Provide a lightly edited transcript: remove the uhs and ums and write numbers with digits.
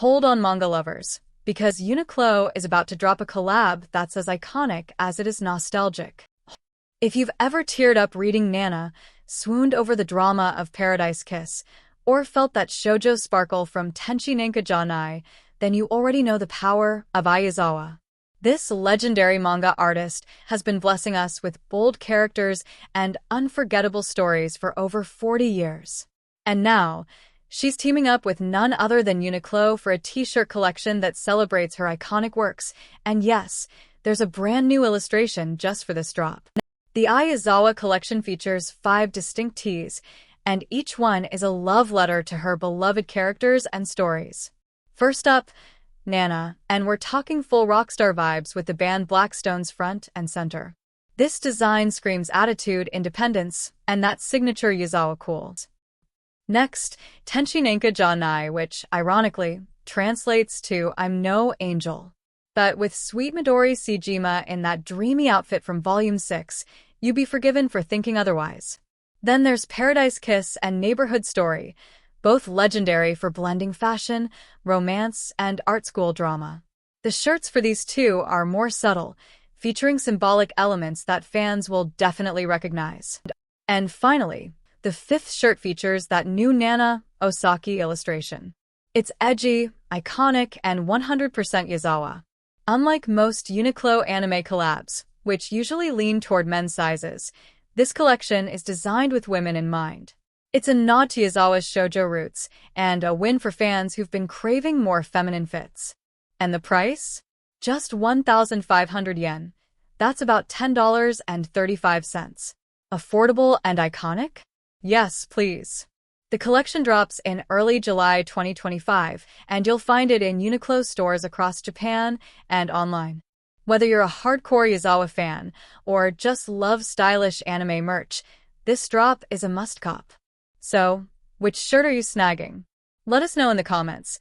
Hold on, manga lovers, because Uniqlo is about to drop a collab that's as iconic as it is nostalgic. If you've ever teared up reading Nana, swooned over the drama of Paradise Kiss, or felt that Shojo sparkle from Tenshi Nanka, then you already know the power of Ai Yazawa. This legendary manga artist has been blessing us with bold characters and unforgettable stories for over 40 years. And now, she's teaming up with none other than Uniqlo for a t-shirt collection that celebrates her iconic works. And yes, there's a brand new illustration just for this drop. The Ai Yazawa collection features 5 distinct tees, and each one is a love letter to her beloved characters and stories. First up, Nana, and we're talking full rockstar vibes with the band Blackstone's front and center. This design screams attitude, independence, and that signature Yazawa cool. Next, Tenshi Nanka, which, ironically, translates to I'm no angel. But with sweet Midori Saejima in that dreamy outfit from Volume 6, you'd be forgiven for thinking otherwise. Then there's Paradise Kiss and Neighborhood Story, both legendary for blending fashion, romance, and art school drama. The shirts for these two are more subtle, featuring symbolic elements that fans will definitely recognize. And finally, the 5th shirt features that new Nana Osaki illustration. It's edgy, iconic, and 100% Yazawa. Unlike most Uniqlo anime collabs, which usually lean toward men's sizes, this collection is designed with women in mind. It's a nod to Yazawa's Shojo roots, and a win for fans who've been craving more feminine fits. And the price? Just 1,500 yen. That's about $10.35. Affordable and iconic? Yes, please. The collection drops in early July 2025, and you'll find it in Uniqlo stores across Japan and online. Whether you're a hardcore Yazawa fan or just love stylish anime merch, this drop is a must-cop. So, which shirt are you snagging? Let us know in the comments.